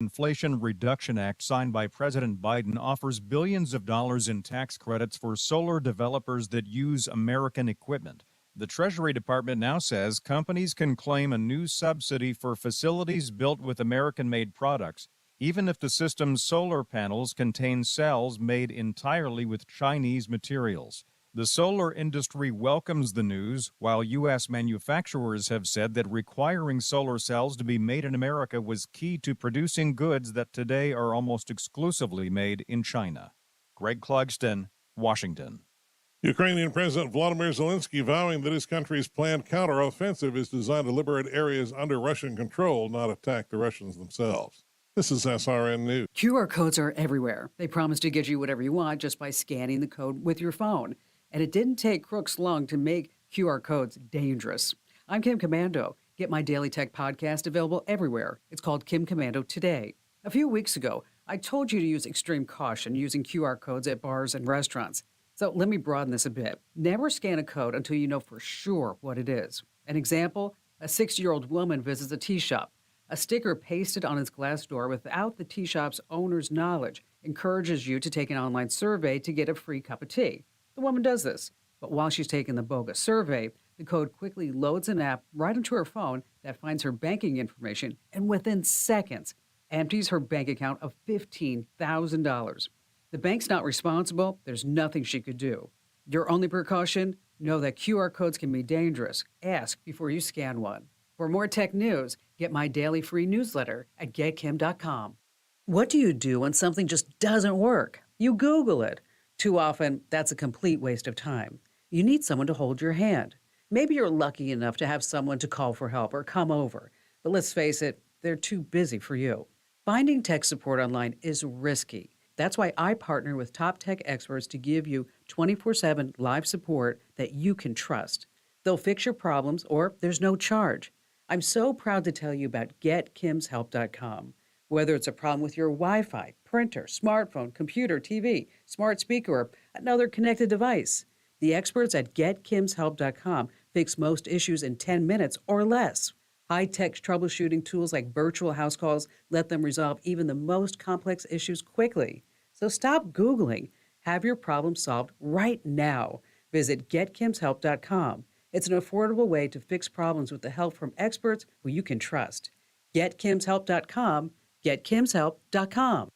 Inflation Reduction Act signed by President Biden offers billions of dollars in tax credits for solar developers that use American equipment. The Treasury Department now says companies can claim a new subsidy for facilities built with American-made products, even if the system's solar panels contain cells made entirely with Chinese materials. The solar industry welcomes the news, while U.S. manufacturers have said that requiring solar cells to be made in America was key to producing goods that today are almost exclusively made in China. Greg Clugston, Washington. Ukrainian President Volodymyr Zelensky vowing that his country's planned counteroffensive is designed to liberate areas under Russian control, not attack the Russians themselves. This is SRN News. QR codes are everywhere. They promise to get you whatever you want just by scanning the code with your phone. And it didn't take crooks long to make QR codes dangerous. I'm Kim Commando. Get my Daily Tech podcast available everywhere. It's called Kim Commando Today. A few weeks ago, I told you to use extreme caution using QR codes at bars and restaurants. So let me broaden this a bit. Never scan a code until you know for sure what it is. An example, a 60-year-old woman visits a tea shop. A sticker pasted on its glass door without the tea shop's owner's knowledge encourages you to take an online survey to get a free cup of tea. The woman does this, but while she's taking the bogus survey, the code quickly loads an app right into her phone that finds her banking information and within seconds empties her bank account of $15,000. The bank's not responsible. There's nothing she could do. Your only precaution? Know that QR codes can be dangerous. Ask before you scan one. For more tech news, get my daily free newsletter at getkim.com. What do you do when something just doesn't work? You Google it. Too often, that's a complete waste of time. You need someone to hold your hand. Maybe you're lucky enough to have someone to call for help or come over. But let's face it, they're too busy for you. Finding tech support online is risky. That's why I partner with top tech experts to give you 24/7 live support that you can trust. They'll fix your problems or there's no charge. I'm so proud to tell you about GetKimsHelp.com. Whether it's a problem with your Wi-Fi, printer, smartphone, computer, TV, smart speaker, or another connected device, the experts at GetKimsHelp.com fix most issues in 10 minutes or less. High-tech troubleshooting tools like virtual house calls let them resolve even the most complex issues quickly. So stop Googling. Have your problem solved right now. Visit GetKimsHelp.com. It's an affordable way to fix problems with the help from experts who you can trust. GetKimsHelp.com. GetKimsHelp.com.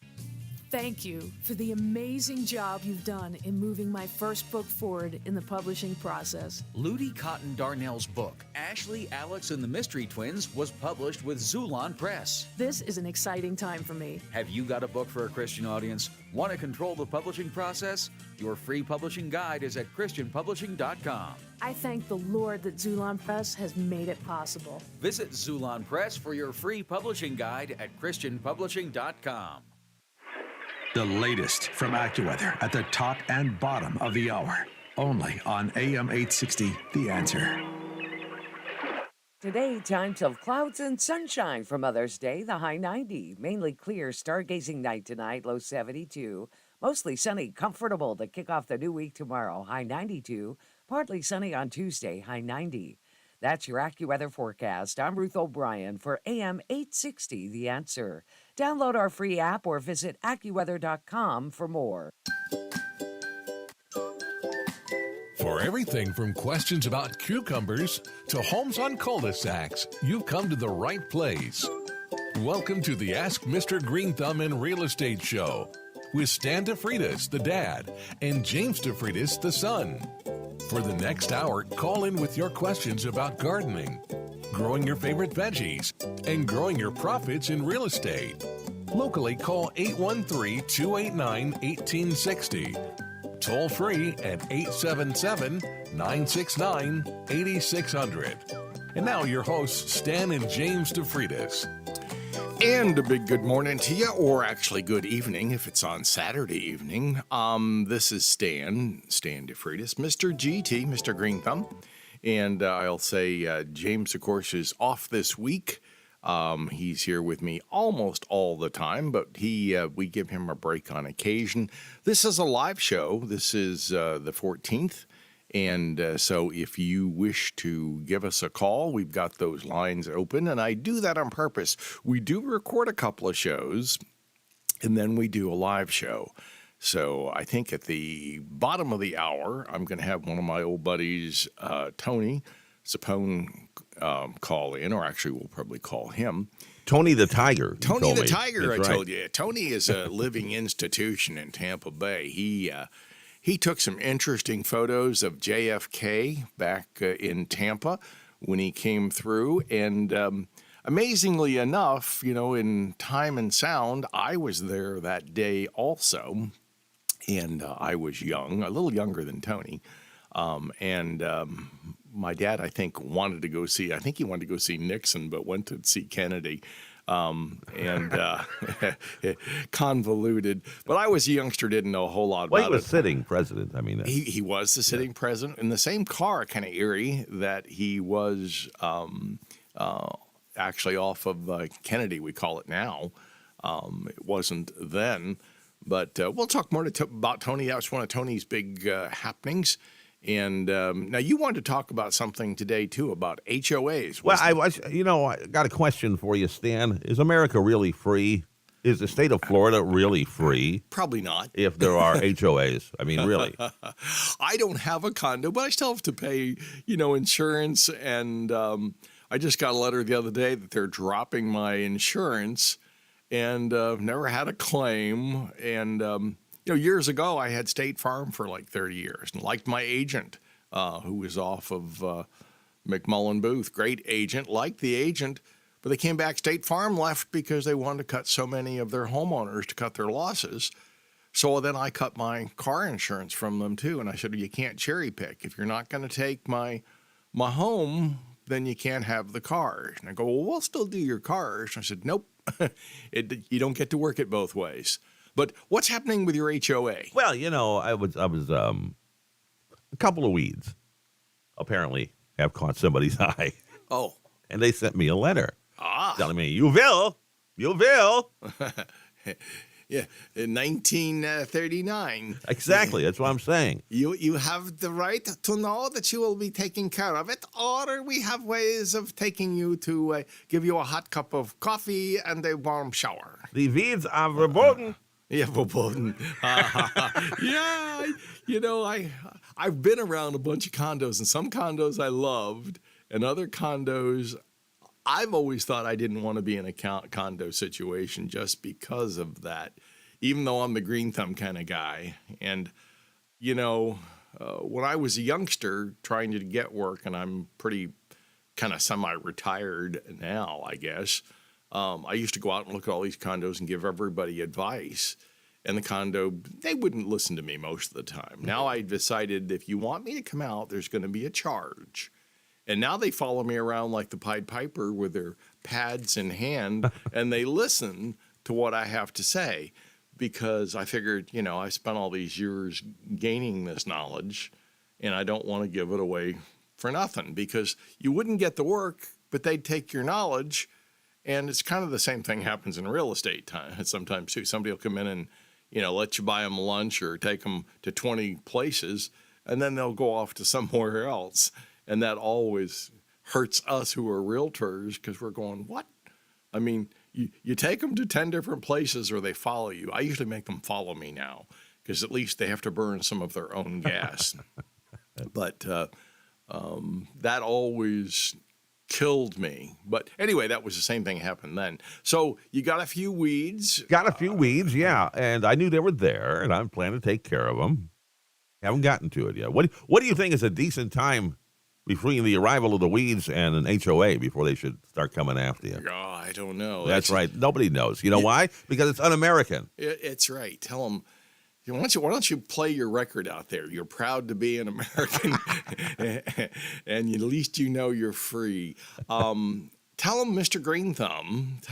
Thank you for the amazing job you've done in moving my first book forward in the publishing process. Ludi Cotton Darnell's book, Ashley, Alex, and the Mystery Twins, was published with Zulon Press. This is an exciting time for me. Have you got a book for a Christian audience? Want to control the publishing process? Your free publishing guide is at christianpublishing.com. I thank the Lord that Zulon Press has made it possible. Visit Zulon Press for your free publishing guide at christianpublishing.com. The latest from AccuWeather at the top and bottom of the hour. Only on AM 860, The Answer. Today, times of clouds and sunshine for Mother's Day, the high 90. Mainly clear stargazing night tonight, low 72. Mostly sunny, comfortable to kick off the new week tomorrow, high 92. Partly sunny on Tuesday, high 90. That's your AccuWeather forecast. I'm Ruth O'Brien for AM 860, The Answer. Download our free app or visit AccuWeather.com for more. For everything from questions about cucumbers to homes on cul-de-sacs, you've come to the right place. Welcome to the Ask Mr. Greenthumb in Real Estate Show with Stan DeFreitas, the dad, and James DeFreitas, the son. For the next hour, call in with your questions about gardening, growing your favorite veggies, and growing your profits in real estate. Locally, call 813-289-1860. Toll free at 877-969-8600. And now your hosts, Stan and James DeFreitas. And a big good morning to you, or actually good evening if it's on Saturday evening. This is Stan DeFreitas, Mr. GT, Mr. Greenthumb. And I'll say James, of course, is off this week. He's here with me almost all the time, but we give him a break on occasion. This is a live show. This is the 14th. And so if you wish to give us a call, we've got those lines open, and I do that on purpose. We do record a couple of shows, and then we do a live show. So I think at the bottom of the hour, I'm going to have one of my old buddies, Tony Sapone, call in, or actually we'll probably call him. Tony the Tiger. Tony the Tiger, That's I told right. you. Tony is a living institution in Tampa Bay. He took some interesting photos of JFK back in Tampa when he came through. And amazingly enough, in time and sound, I was there that day also. And I was young, a little younger than Tony. My dad, I think, he wanted to go see Nixon, but went to see Kennedy. Convoluted. But I was a youngster, didn't know a whole lot about it. Well, he was sitting president. I mean, he was the sitting president in the same car, kind of eerie, that he was actually off of Kennedy, we call it now. It wasn't then. But we'll talk more about Tony. That was one of Tony's big happenings. And now you wanted to talk about something today, too, about HOAs. Well, I got a question for you, Stan. Is America really free? Is the state of Florida really free? Probably not. If there are HOAs. I mean, really. I don't have a condo, but I still have to pay, insurance. And I just got a letter the other day that they're dropping my insurance. And I've never had a claim. And, years ago, I had State Farm for like 30 years and liked my agent, who was off of McMullen Booth. Great agent, liked the agent. But they came back, State Farm left because they wanted to cut so many of their homeowners to cut their losses. So then I cut my car insurance from them, too. And I said, you can't cherry pick. If you're not going to take my home, then you can't have the cars. And I go, well, we'll still do your cars. And I said, nope. You don't get to work it both ways. But what's happening with your HOA? Well, I was a couple of weeds apparently have caught somebody's eye. Oh. And they sent me a letter telling me, you will. Yeah, in 1939. Exactly. That's what I'm saying. You have the right to know that you will be taking care of it, or we have ways of taking you to give you a hot cup of coffee and a warm shower. The weeds are verboten. Yeah, verboten. I've been around a bunch of condos, and some condos I loved, and other condos I've always thought I didn't want to be in a condo situation just because of that, even though I'm the Greenthumb kind of guy. And, when I was a youngster trying to get work, and I'm pretty kind of semi-retired now, I guess, I used to go out and look at all these condos and give everybody advice. And the condo, they wouldn't listen to me most of the time. Now I decided if you want me to come out, there's going to be a charge. And now they follow me around like the Pied Piper with their pads in hand, and they listen to what I have to say because I figured, I spent all these years gaining this knowledge, and I don't want to give it away for nothing because you wouldn't get the work, but they'd take your knowledge, and it's kind of the same thing happens in real estate sometimes too. Somebody will come in and, let you buy them lunch or take them to 20 places, and then they'll go off to somewhere else. And that always hurts us who are realtors because we're going, what? I mean, you take them to 10 different places or they follow you. I usually make them follow me now because at least they have to burn some of their own gas. But that always killed me. But anyway, that was the same thing happened then. So you got a few weeds. Got a few weeds, yeah. And I knew they were there, and I'm planning to take care of them. Haven't gotten to it yet. What do you think is a decent time between the arrival of the weeds and an HOA before they should start coming after you? Oh, I don't know. That's right. Nobody knows. You know why? Because it's un-American. It's right. Tell them, why don't you play your record out there? You're proud to be an American, and at least you're free. Tell them Mr. Greenthumb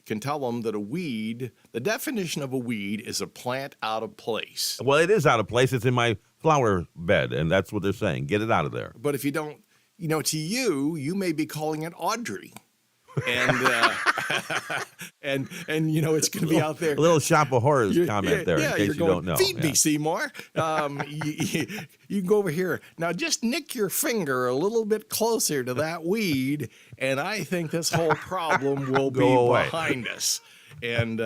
can tell them that a weed, the definition of a weed is a plant out of place. Well, it is out of place. It's in my flower bed, and that's what they're saying. Get it out of there. But if you don't, to you may be calling it Audrey. and and it's going to be out there. A little shop of horrors comment there, in case you don't know. Feed me, Seymour. You can go over here. Now just nick your finger a little bit closer to that weed, and I think this whole problem will be behind us. And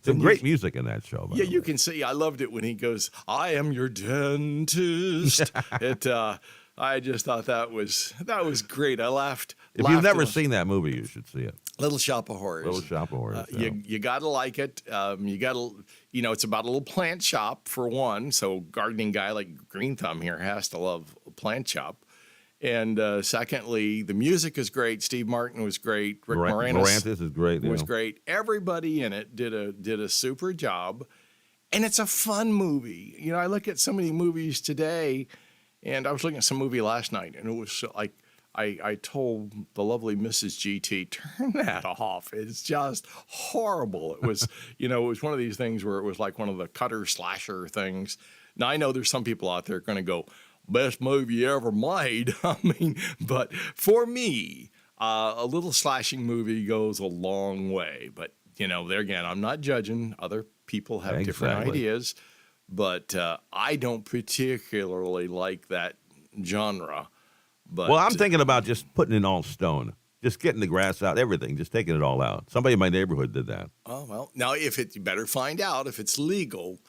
some great music in that show. Yeah, you can see. I loved it when he goes, "I am your dentist." I just thought that was great. I laughed. If you've never seen that movie, you should see it. Little Shop of Horrors. Little Shop of Horrors. You gotta like it. You gotta, it's about a little plant shop for one. So gardening guy like Greenthumb here has to love a plant shop. And secondly, the music is great. Steve Martin was great. Rick Moranis is great. Was great. Everybody in it did a super job, and it's a fun movie. I look at so many movies today, and I was looking at some movie last night, and it was like I told the lovely Mrs. GT, turn that off. It's just horrible. It was it was one of these things where it was like one of the cutter slasher things. Now I know there's some people out there going to go, best movie ever made. I mean, but for me, a little slashing movie goes a long way. But, there again, I'm not judging. Other people have different ideas. But I don't particularly like that genre. But I'm thinking about just putting it all stone. Just getting the grass out, everything, just taking it all out. Somebody in my neighborhood did that. Oh, well, now you better find out if it's legal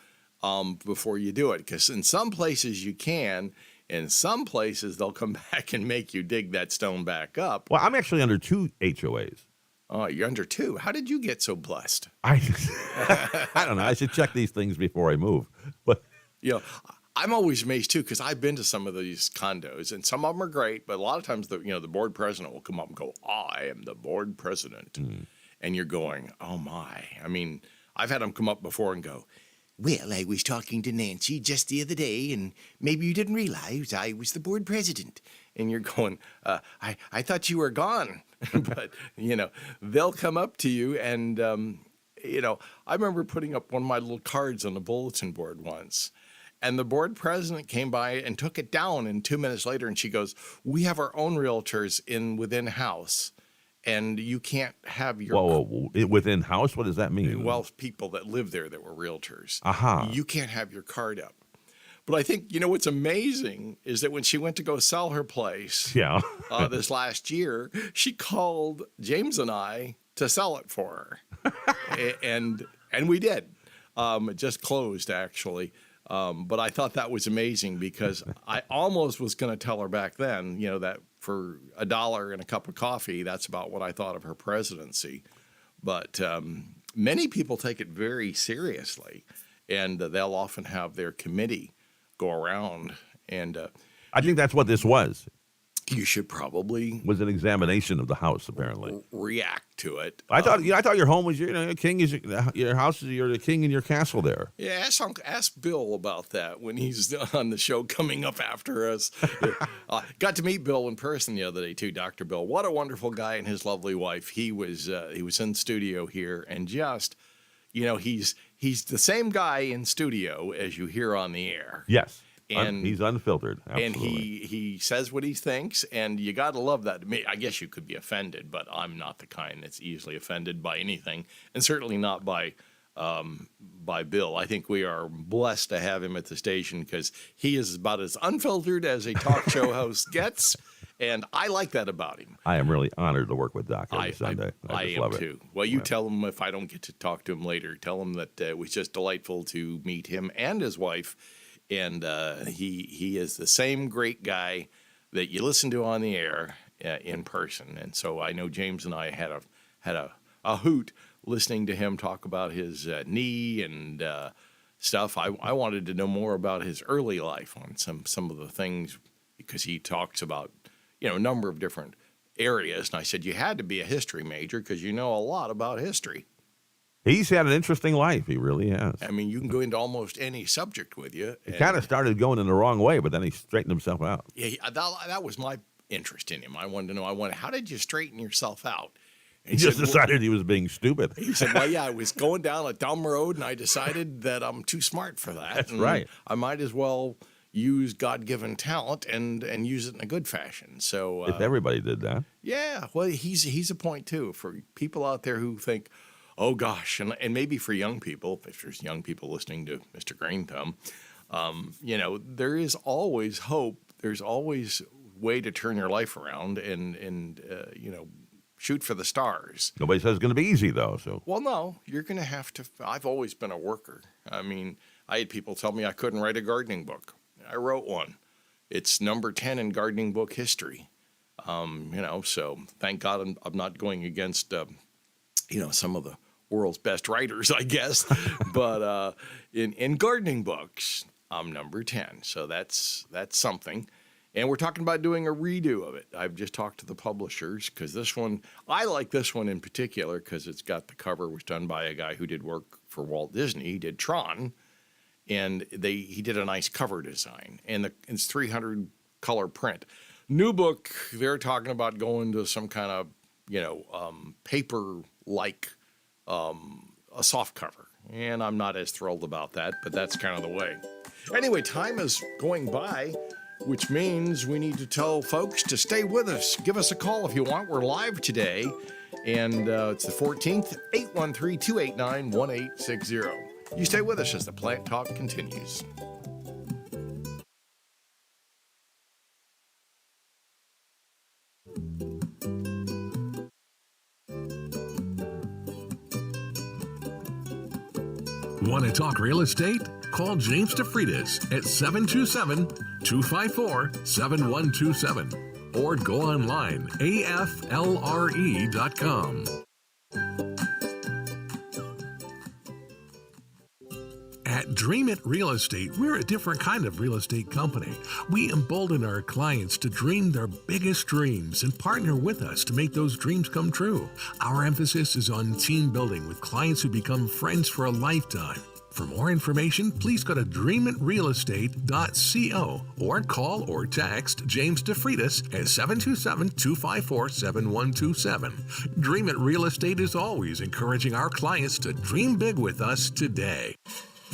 before you do it. Because in some places you can. In some places, they'll come back and make you dig that stone back up. Well, I'm actually under 2 HOAs. Oh, you're under 2. How did you get so blessed? I don't know. I should check these things before I move. But I'm always amazed too, because I've been to some of these condos, and some of them are great, but a lot of times the board president will come up and go, "I am the board president," and you're going, "Oh my!" I mean, I've had them come up before and go, "Well, I was talking to Nancy just the other day, and maybe you didn't realize I was the board president." And you're going, I thought you were gone. But, they'll come up to you. And, I remember putting up one of my little cards on the bulletin board once. And the board president came by and took it down. And 2 minutes later, and she goes, "We have our own realtors within house. And you can't have your..." Whoa. Within house? What does that mean? Well, people that live there that were realtors. Aha. You can't have your card up. But I think, what's amazing is that when she went to go sell her place this last year, she called James and I to sell it for her. and we did. It just closed, actually. But I thought that was amazing because I almost was going to tell her back then, that for $1 and a cup of coffee, that's about what I thought of her presidency. But many people take it very seriously, and they'll often have their committee go around. And I think that's what this was. You should probably was an examination of the house, apparently. React to it. I thought your home was your king is your house is you're the king in your castle there. Yeah, ask Bill about that when he's on the show coming up after us. Got to meet Bill in person the other day too, Dr. Bill. What a wonderful guy and his lovely wife. He was in studio here, and just he's the same guy in studio as you hear on the air. Yes. And he's unfiltered. Absolutely. And he says what he thinks, and you got to love that. I guess you could be offended, but I'm not the kind that's easily offended by anything, and certainly not by Bill. I think we are blessed to have him at the station because he is about as unfiltered as a talk show host gets, and I like that about him. I am really honored to work with Doc every Sunday. I am too. Well, you tell him if I don't get to talk to him later, tell him that it was just delightful to meet him and his wife. And he is the same great guy that you listen to on the air in person. And so I know James and I had a hoot listening to him talk about his knee and stuff. I wanted to know more about his early life on some of the things because he talks about a number of different areas. And I said you had to be a history major because you know a lot about history. He's had an interesting life. He really has. I mean, you can go into almost any subject with you. He kind of started going in the wrong way, but then he straightened himself out. Yeah, that was my interest in him. I wanted to know, how did you straighten yourself out? And he just decided he was being stupid. He said, I was going down a dumb road, and I decided that I'm too smart for that. That's and right. I might as well, use God-given talent and use it in a good fashion. So If everybody did that. yeah, well, he's a point too for people out there who think, oh gosh, and maybe for young people, if there's young people listening to Mr. Greenthumb, there is always hope. There's always way to turn your life around and shoot for the stars. Nobody says it's going to be easy, though. So, well, no, you're going to have to. I've always been a worker. I mean, I had people tell me I couldn't write a gardening book. I wrote one. It's number 10 in gardening book history. So thank God I'm not going against, some of the world's best writers, I guess. But in gardening books, I'm number 10. So that's something. And we're talking about doing a redo of it. I've just talked to the publishers because this one, I like this one in particular because it's got the cover was done by a guy who did work for Walt Disney. He did Tron, and he did a nice cover design. And it's 300 color print. New book, they're talking about going to some kind of, paper-like a soft cover. And I'm not as thrilled about that, but that's kind of the way. Anyway, time is going by, which means we need to tell folks to stay with us. Give us a call if you want. We're live today, and it's the 14th, 813-289-1860. You stay with us as the Plant Talk continues. Want to talk real estate? Call James DeFreitas at 727-254-7127 or go online, aflre.com. At Dream It Real Estate, we're a different kind of real estate company. We embolden our clients to dream their biggest dreams and partner with us to make those dreams come true. Our emphasis is on team building with clients who become friends for a lifetime. For more information, please go to dreamitrealestate.co or call or text James DeFreitas at 727-254-7127. Dream It Real Estate is always encouraging our clients to dream big with us today.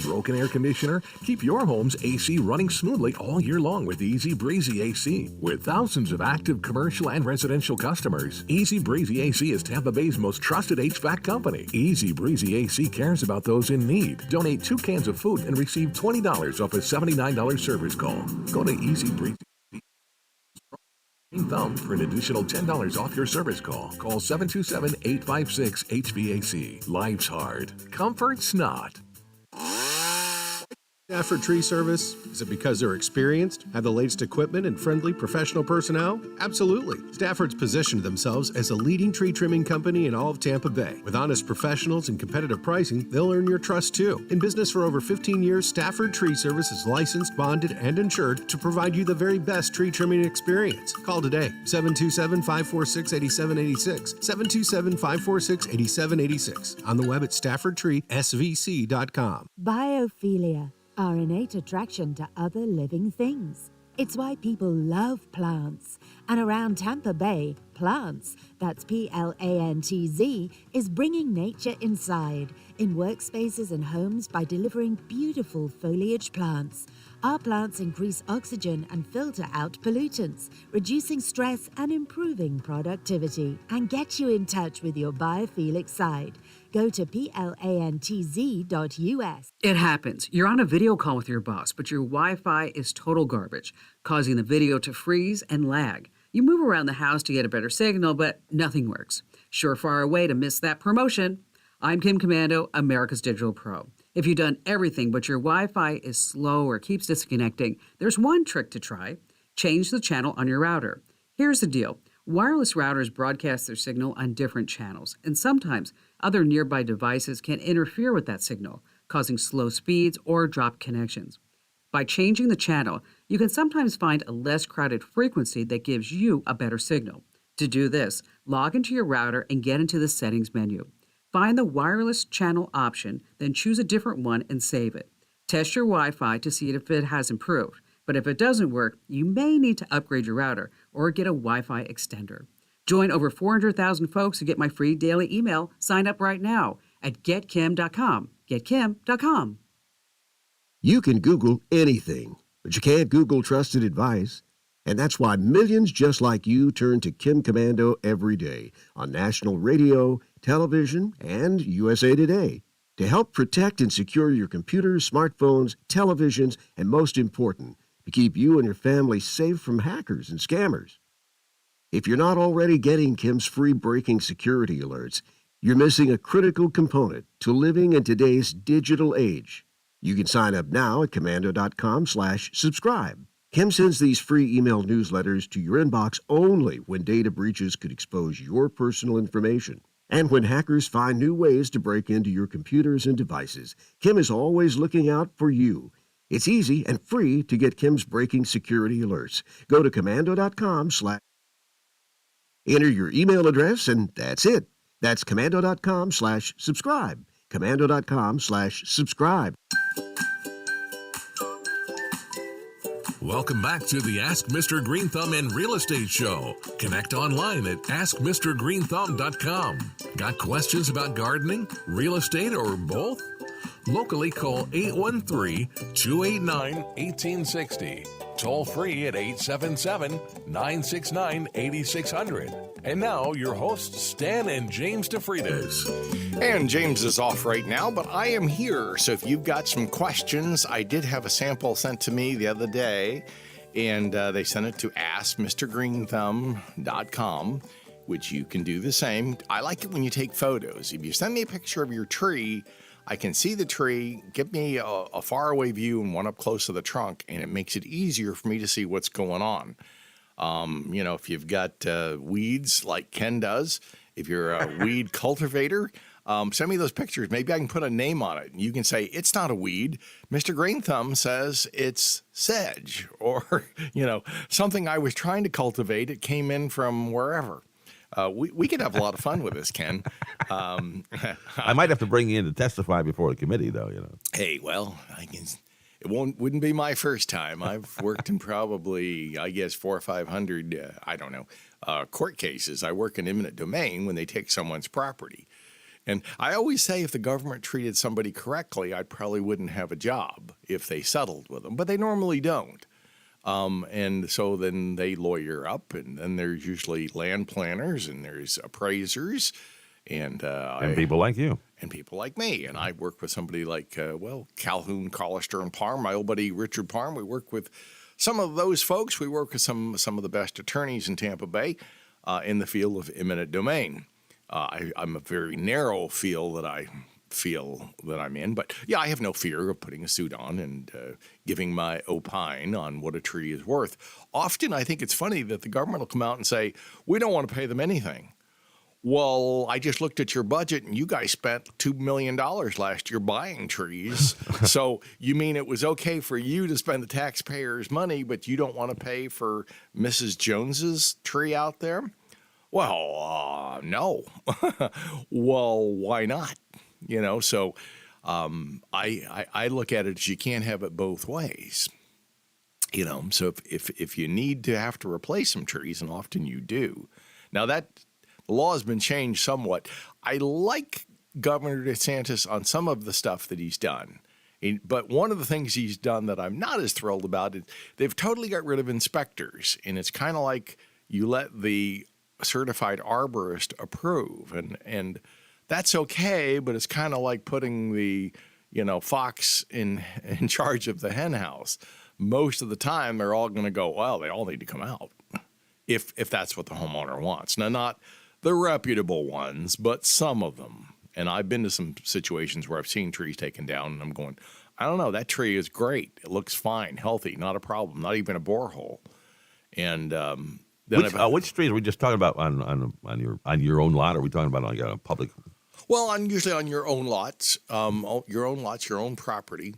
Broken air conditioner? Keep your home's AC running smoothly all year long with Easy Breezy AC. With thousands of active commercial and residential customers, Easy Breezy AC is Tampa Bay's most trusted HVAC company. Easy Breezy AC cares about those in need. Donate 2 cans of food and receive $20 off a $79 service call. Go to Easy Breezy Thumb for an additional $10 off your service call. Call 727-856-HVAC. Life's hard. Comfort's not. Stafford Tree Service? Is it because they're experienced, have the latest equipment, and friendly professional personnel? Absolutely. Stafford's positioned themselves as a leading tree trimming company in all of Tampa Bay. With honest professionals and competitive pricing, they'll earn your trust too. In business for over 15 years, Stafford Tree Service is licensed, bonded, and insured to provide you the very best tree trimming experience. Call today, 727-546-8786, 727-546-8786. On the web at staffordtreesvc.com. Biophilia, our innate attraction to other living things. It's why people love plants. And around Tampa Bay, Plants, that's Plantz, is bringing nature inside, in workspaces and homes by delivering beautiful foliage plants. Our plants increase oxygen and filter out pollutants, reducing stress and improving productivity, and get you in touch with your biophilic side. Go to plantz.us. It happens. You're on a video call with your boss, but your Wi-Fi is total garbage, causing the video to freeze and lag. You move around the house to get a better signal, but nothing works. Surefire way to miss that promotion. I'm Kim Commando, America's Digital Pro. If you've done everything but your Wi-Fi is slow or keeps disconnecting, there's one trick to try. Change the channel on your router. Here's the deal. Wireless routers broadcast their signal on different channels, and sometimes other nearby devices can interfere with that signal, causing slow speeds or dropped connections. By changing the channel, you can sometimes find a less crowded frequency that gives you a better signal. To do this, log into your router and get into the settings menu. Find the wireless channel option, then choose a different one and save it. Test your Wi-Fi to see if it has improved, but if it doesn't work, you may need to upgrade your router or get a Wi-Fi extender. Join over 400,000 folks who get my free daily email. Sign up right now at getkim.com. Getkim.com. You can Google anything. But you can't Google trusted advice. And that's why millions just like you turn to Kim Commando every day on national radio, television, and USA Today to help protect and secure your computers, smartphones, televisions, and most important, to keep you and your family safe from hackers and scammers. If you're not already getting Kim's free breaking security alerts, you're missing a critical component to living in today's digital age. You can sign up now at commando.com/subscribe. Kim sends these free email newsletters to your inbox only when data breaches could expose your personal information. And when hackers find new ways to break into your computers and devices, Kim is always looking out for you. It's easy and free to get Kim's breaking security alerts. Go to commando.com/ enter your email address, and that's it. That's commando.com/subscribe. Commando.com/subscribe. Welcome back to the Ask Mr. Greenthumb and Real Estate Show. Connect online at AskMrGreenthumb.com. Got questions about gardening, real estate, or both? Locally, call 813-289-1860. Toll free at 877-969-8600. And now, your hosts, Stan and James DeFreitas. And James is off right now, but I am here. So if you've got some questions, I did have a sample sent to me the other day, and they sent it to AskMrGreenthumb.com, which you can do the same. I like it when you take photos. If you send me a picture of your tree, I can see the tree, give me a faraway view and one up close to the trunk, and it makes it easier for me to see what's going on. If you've got weeds like Ken does, if you're a weed cultivator, send me those pictures. Maybe I can put a name on it. You can say, it's not a weed. Mr. Greenthumb says it's sedge, or, something I was trying to cultivate. It came in from wherever. We could have a lot of fun with this, Ken. I might have to bring you in to testify before the committee, though. Hey, well, it wouldn't be my first time. I've worked in probably, 400 or 500, court cases. I work in eminent domain when they take someone's property. And I always say if the government treated somebody correctly, I probably wouldn't have a job if they settled with them. But they normally don't. And so then they lawyer up, and then there's usually land planners, and there's appraisers, and people like you. And people like me. And I work with somebody like, Calhoun, Collister, and Parm, my old buddy Richard Parm. We work with some of those folks. We work with some of the best attorneys in Tampa Bay in the field of eminent domain. I'm a very narrow field that I'm in. But, yeah, I have no fear of putting a suit on and giving my opine on what a tree is worth. Often I think it's funny that the government will come out and say, we don't want to pay them anything. Well, I just looked at your budget, and you guys spent $2 million last year buying trees. So you mean it was okay for you to spend the taxpayers' money, but you don't want to pay for Mrs. Jones's tree out there? Well, no. Well, why not? So I look at it as you can't have it both ways. So if you need to have to replace some trees, and often you do. Now that the law has been changed somewhat. I like Governor DeSantis on some of the stuff that he's done. But one of the things he's done that I'm not as thrilled about is they've totally got rid of inspectors. And it's kind of like you let the certified arborist approve. And that's okay, but it's kind of like putting the, fox in charge of the hen house. Most of the time, they're all going to go, well, they all need to come out if that's what the homeowner wants. Now, not the reputable ones, but some of them. And I've been to some situations where I've seen trees taken down, and I'm going, I don't know, that tree is great. It looks fine, healthy, not a problem, not even a borehole. And which trees are we just talking about on your own lot? Or are we talking about on a public? Well, usually on your own lots, your own property.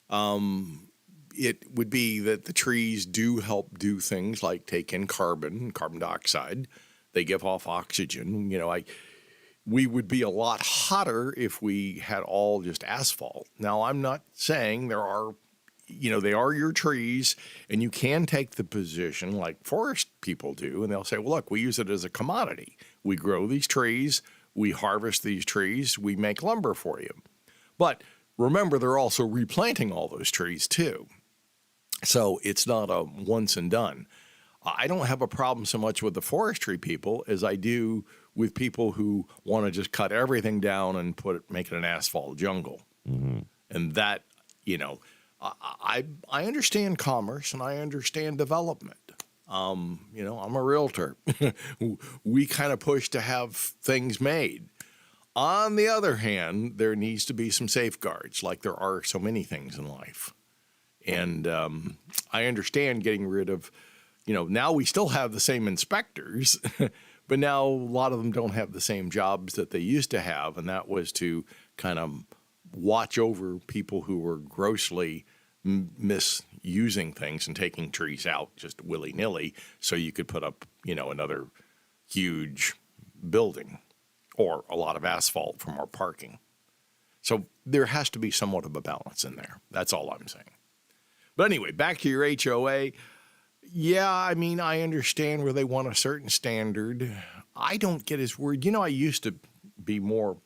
It would be that the trees do help do things like take in carbon dioxide. They give off oxygen. We would be a lot hotter if we had all just asphalt. Now, I'm not saying they are your trees, and you can take the position like forest people do, and they'll say, well, look, we use it as a commodity. We grow these trees, we harvest these trees, we make lumber for you. But remember, they're also replanting all those trees too. So it's not a once and done. I don't have a problem so much with the forestry people as I do with people who want to just cut everything down and make it an asphalt jungle. Mm-hmm. And that, I understand commerce and I understand development. I'm a realtor. We kind of push to have things made. On the other hand, there needs to be some safeguards, like there are so many things in life. And I understand getting rid of, now we still have the same inspectors, but now a lot of them don't have the same jobs that they used to have. And that was to kind of watch over people who were grossly misusing things and taking trees out just willy-nilly so you could put up, another huge building or a lot of asphalt for more parking. So there has to be somewhat of a balance in there. That's all I'm saying. But anyway, back to your HOA. Yeah, I understand where they want a certain standard. I don't get as worried. I used to be more,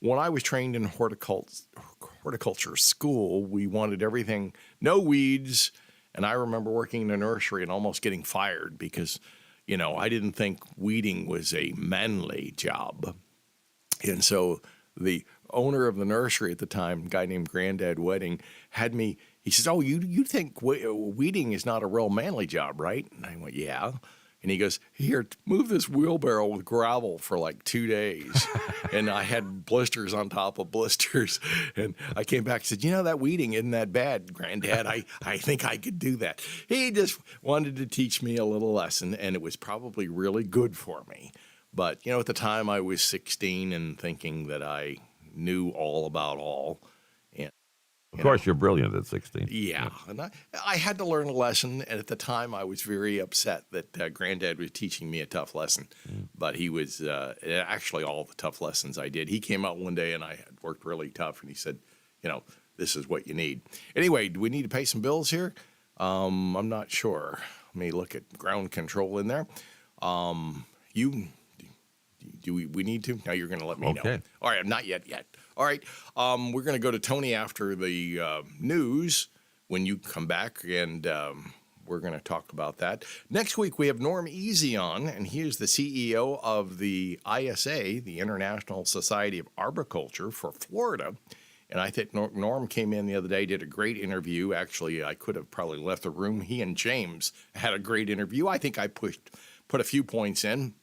when I was trained in horticulture school, we wanted everything, no weeds. And I remember working in a nursery and almost getting fired because, I didn't think weeding was a manly job. And so the owner of the nursery at the time, a guy named Granddad Wedding, he says, oh, you think weeding is not a real manly job, right? And I went, yeah. And he goes, here, move this wheelbarrow with gravel for like 2 days. And I had blisters on top of blisters. And I came back and said, that weeding isn't that bad, Granddad. I think I could do that. He just wanted to teach me a little lesson, and it was probably really good for me. But, at the time I was 16 and thinking that I knew all about all. And of course, you're brilliant at 16. Yeah. And I had to learn a lesson. And at the time, I was very upset that Granddad was teaching me a tough lesson. But he was actually all the tough lessons I did. He came out one day and I had worked really tough. And he said, this is what you need. Anyway, do we need to pay some bills here? I'm not sure. Let me look at ground control in there. Do we need to? Now you're going to let me know. All right, not yet. All right, we're going to go to Tony after the news when you come back, and we're going to talk about that. Next week, we have Norm Easy on, and he is the CEO of the ISA, the International Society of Arboriculture for Florida. And I think Norm came in the other day, did a great interview. Actually, I could have probably left the room. He and James had a great interview. I think I put a few points in.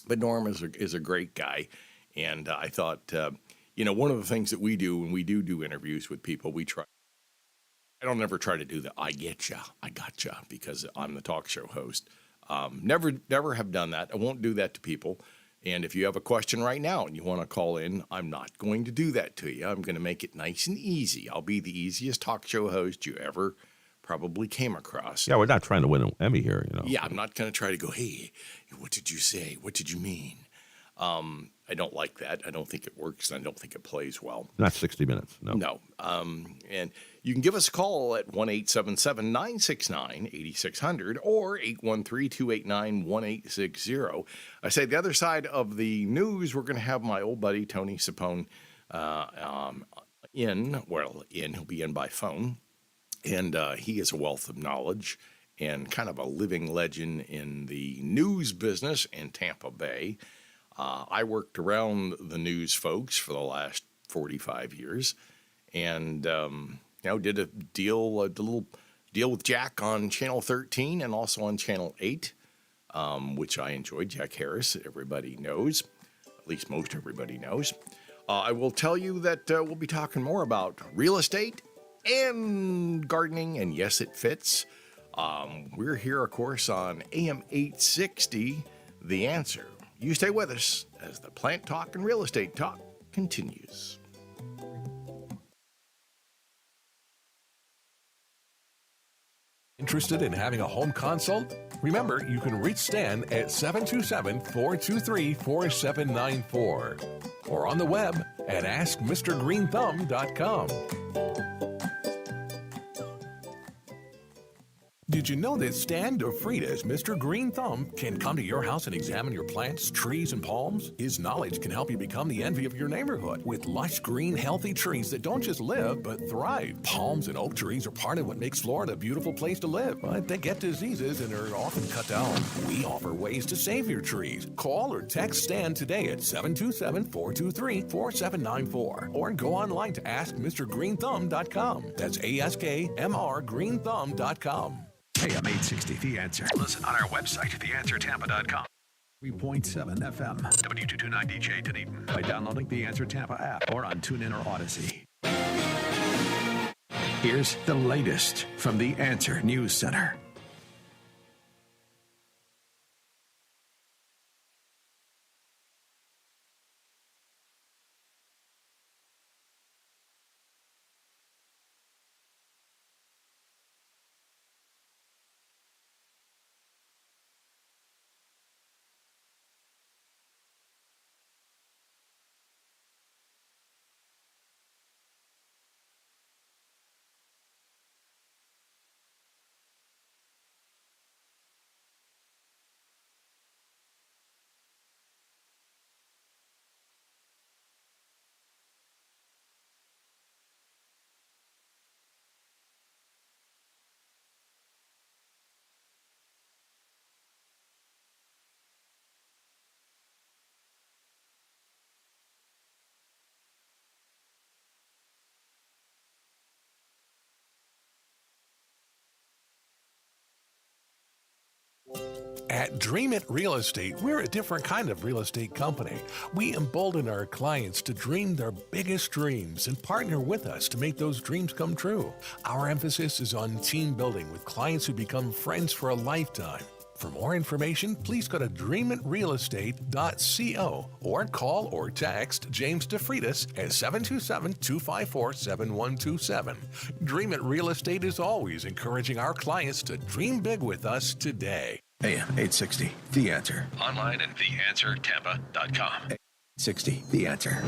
But Norm is a great guy, and I thought, one of the things that we do when we do interviews with people, I don't ever try to do the I gotcha, because I'm the talk show host. Never have done that. I won't do that to people. And if you have a question right now and you want to call in, I'm not going to do that to you. I'm going to make it nice and easy. I'll be the easiest talk show host you ever probably came across. Yeah, we're not trying to win an Emmy here, Yeah, I'm not going to try to go, hey, what did you say? What did you mean? I don't like that. I don't think it works. I don't think it plays well. Not 60 Minutes, no. No. And you can give us a call at 1-877-969-8600 or 813-289-1860. I say the other side of the news, we're going to have my old buddy Tony Sapone in. He'll be in by phone. And he is a wealth of knowledge and kind of a living legend in the news business in Tampa Bay. I worked around the news folks for the last 45 years and, did a little deal with Jack on Channel 13 and also on Channel 8, which I enjoyed. Jack Harris, everybody knows, at least most everybody knows. I will tell you that we'll be talking more about real estate and gardening, and yes, it fits. We're here, of course, on AM 860, The Answer. You stay with us as the Plant Talk and Real Estate Talk continues. Interested in having a home consult? Remember, you can reach Stan at 727-423-4794 or on the web at AskMrGreenthumb.com. Did you know that Stan DeFreitas Mr. Greenthumb can come to your house and examine your plants, trees, and palms? His knowledge can help you become the envy of your neighborhood with lush, green, healthy trees that don't just live, but thrive. Palms and oak trees are part of what makes Florida a beautiful place to live, but they get diseases and are often cut down. We offer ways to save your trees. Call or text Stan today at 727-423-4794 or go online to askmrgreenthumb.com. That's AskMrGreenthumb.com. AM 860, The Answer. Listen on our website, theanswertampa.com. 3.7 FM. W229DJ Dunedin. By downloading the Answer Tampa app or on TuneIn or Odyssey. Here's the latest from the Answer News Center. At Dream It Real Estate, we're a different kind of real estate company. We embolden our clients to dream their biggest dreams and partner with us to make those dreams come true. Our emphasis is on team building with clients who become friends for a lifetime. For more information, please go to dreamitrealestate.co or call or text James DeFreitas at 727-254-7127. Dream It Real Estate is always encouraging our clients to dream big with us today. AM 860, The Answer. Online at theanswertampa.com. 60, The Answer.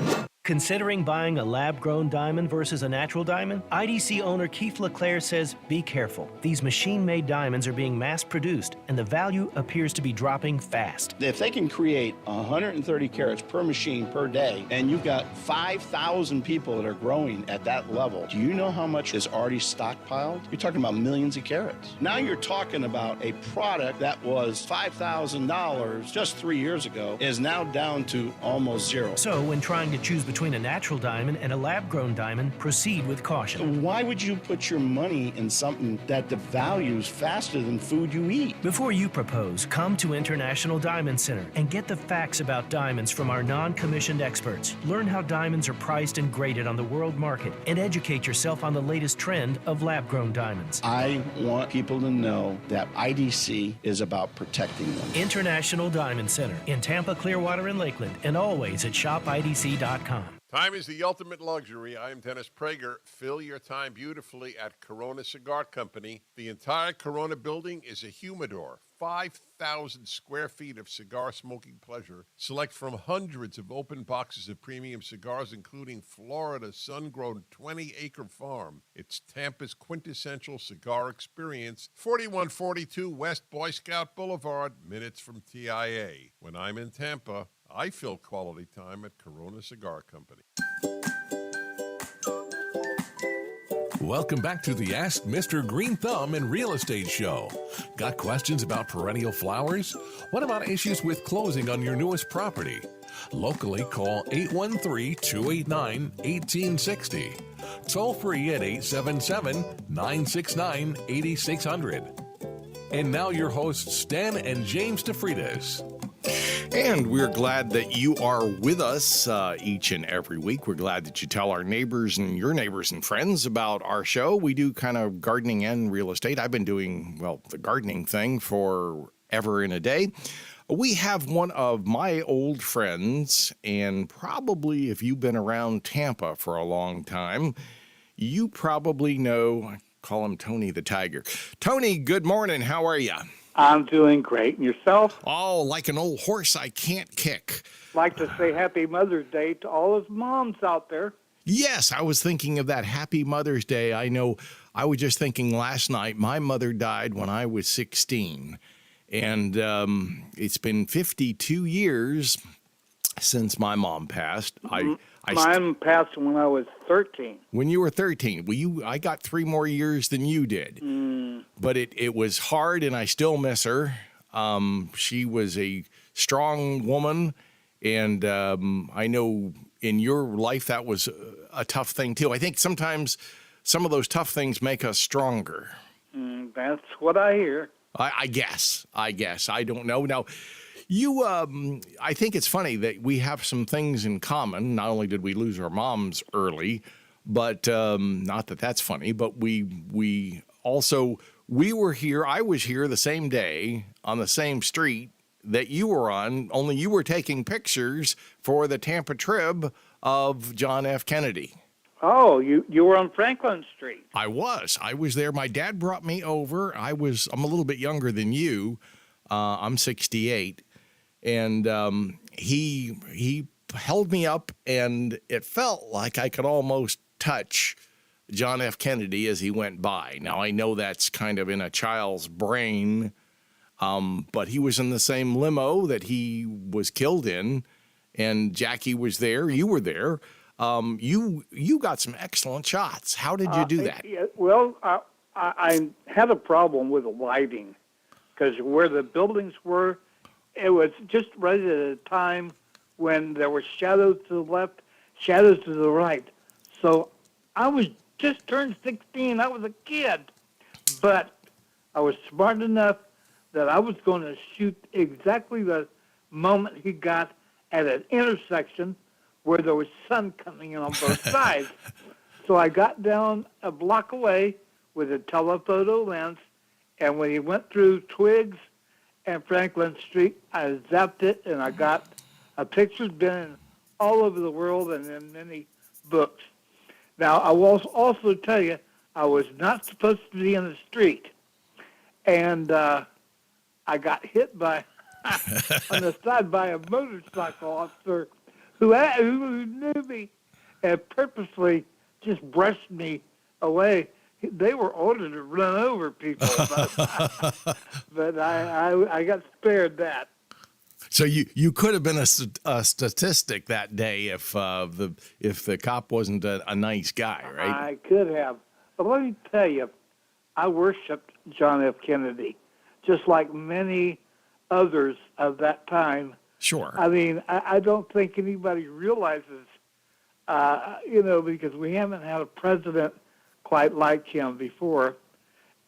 Considering buying a lab-grown diamond versus a natural diamond? IDC owner Keith LeClaire says, be careful. These machine-made diamonds are being mass-produced, and the value appears to be dropping fast. If they can create 130 carats per machine per day, and you've got 5,000 people that are growing at that level, do you know how much is already stockpiled? You're talking about millions of carats. Now you're talking about a product that was $5,000 just 3 years ago is now down to almost zero. So when trying to choose between a natural diamond and a lab-grown diamond, proceed with caution. Why would you put your money in something that devalues faster than food you eat? Before you propose, come to International Diamond Center and get the facts about diamonds from our non-commissioned experts. Learn how diamonds are priced and graded on the world market and educate yourself on the latest trend of lab-grown diamonds. I want people to know that IDC is about protecting them. International Diamond Center in Tampa, Clearwater, and Lakeland, and always at shopidc.com. Time is the ultimate luxury. I am Dennis Prager. Fill your time beautifully at Corona Cigar Company. The entire Corona building is a humidor. 5,000 square feet of cigar smoking pleasure. Select from hundreds of open boxes of premium cigars, including Florida sun-grown 20-acre farm. It's Tampa's quintessential cigar experience. 4142 West Boy Scout Boulevard, minutes from TIA. When I'm in Tampa, I fill quality time at Corona Cigar Company. Welcome back to the Ask Mr. Greenthumb and Real Estate Show. Got questions about perennial flowers? What about issues with closing on your newest property? Locally, call 813-289-1860. Toll free at 877-969-8600. And now your hosts, Stan and James DeFreitas. And we're glad that you are with us each and every week. We're glad that you tell our neighbors and your neighbors and friends about our show. We do kind of gardening and real estate. I've been doing, the gardening thing for ever and a day. We have one of my old friends, and probably if you've been around Tampa for a long time, you probably know, I call him Tony the Tiger. Tony, good morning. How are you? I'm doing great. And yourself? Oh, like an old horse I can't kick. Like to say Happy Mother's Day to all his moms out there. Yes, I was thinking of that. Happy Mother's Day. I know I was just thinking last night, my mother died when I was 16. And it's been 52 years since my mom passed. Mine passed when I was 13. When you were 13. Well, I got 3 more years than you did. But it was hard, and I still miss her. She was a strong woman, and I know in your life that was a tough thing, too. I think sometimes some of those tough things make us stronger. That's what I hear. I guess. I don't know. Now, you, I think it's funny that we have some things in common. Not only did we lose our moms early, but not that that's funny, but we also, we were here, I was here the same day on the same street that you were on, only you were taking pictures for the Tampa Trib of John F. Kennedy. Oh, you were on Franklin Street. I was there. My dad brought me over. I'm a little bit younger than you. I'm 68. And he held me up, and it felt like I could almost touch John F. Kennedy as he went by. Now, I know that's kind of in a child's brain, but he was in the same limo that he was killed in, and Jackie was there. You were there. You got some excellent shots. How did you do that? Well, I had a problem with the lighting because where the buildings were, it was just right at a time when there were shadows to the left, shadows to the right. So I was just turned 16. I was a kid. But I was smart enough that I was going to shoot exactly the moment he got at an intersection where there was sun coming in on both sides. So I got down a block away with a telephoto lens, and when he went through Twigs and Franklin Street, I zapped it, and I got a picture's been all over the world and in many books. Now, I will also tell you, I was not supposed to be in the street, and I got hit by on the side by a motorcycle officer who knew me and purposely just brushed me away. They were ordered to run over people, but I got spared that. So you could have been a statistic that day if the cop wasn't a nice guy, right? I could have. But let me tell you, I worshipped John F. Kennedy, just like many others of that time. Sure. I mean, I don't think anybody realizes, because we haven't had a president quite like him before.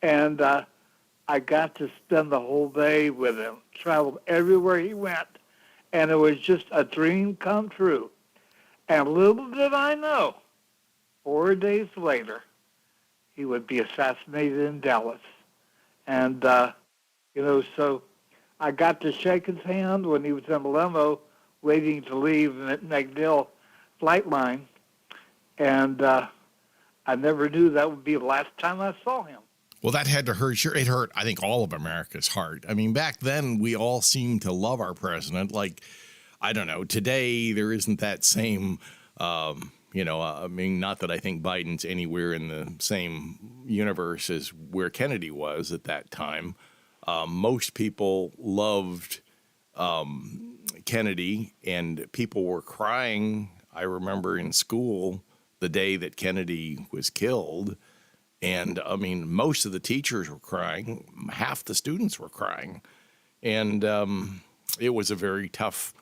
And I got to spend the whole day with him, traveled everywhere he went, and it was just a dream come true. And little did I know, 4 days later, he would be assassinated in Dallas. And, so I got to shake his hand when he was in a limo waiting to leave McNeil flight line. And I never knew that would be the last time I saw him. Well, that had to hurt. Sure, it hurt, I think, all of America's heart. I mean, back then, we all seemed to love our president. Like, I don't know, today there isn't that same, I mean, not that I think Biden's anywhere in the same universe as where Kennedy was at that time. Most people loved Kennedy, and people were crying. I remember in school the day that Kennedy was killed. And, I mean, most of the teachers were crying. Half the students were crying. And it was a very tough,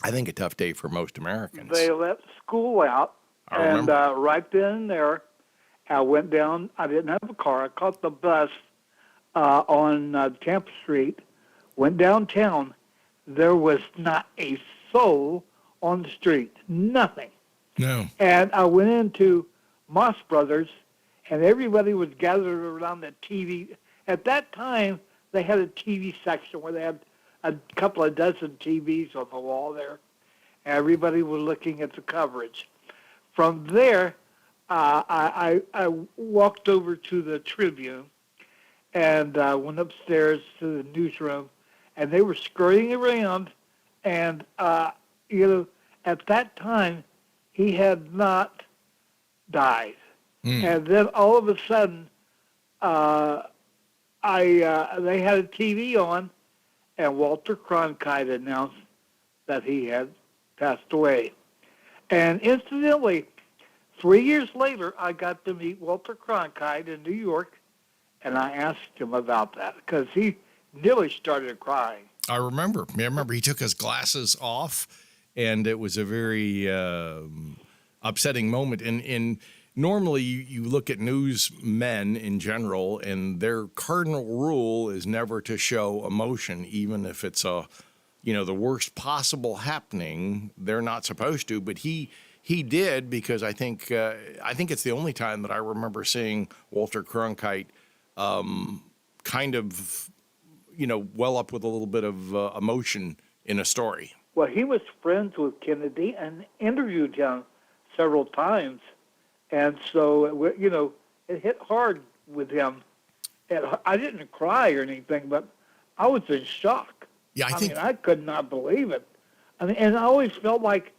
I think, a tough day for most Americans. They let school out. And right then and there, I went down. I didn't have a car. I caught the bus on Tampa Street, went downtown. There was not a soul on the street. Nothing. No. And I went into Moss Brothers, and everybody was gathered around the TV. At that time, they had a TV section where they had a couple of dozen TVs on the wall there. Everybody was looking at the coverage. From there, I walked over to the Tribune and went upstairs to the newsroom, and they were scurrying around. And, at that time, he had not died. And then all of a sudden, they had a TV on, and Walter Cronkite announced that he had passed away. And incidentally, 3 years later, I got to meet Walter Cronkite in New York, and I asked him about that because he nearly started crying. I remember he took his glasses off, and it was a very upsetting moment. And normally you look at newsmen in general, and their cardinal rule is never to show emotion, even if it's the worst possible happening. They're not supposed to, but he did, because I think it's the only time that I remember seeing Walter Cronkite kind of well up with a little bit of emotion in a story. Well, he was friends with Kennedy and interviewed him several times. And so, it hit hard with him. And I didn't cry or anything, but I was in shock. Yeah, I could not believe it. And I always felt like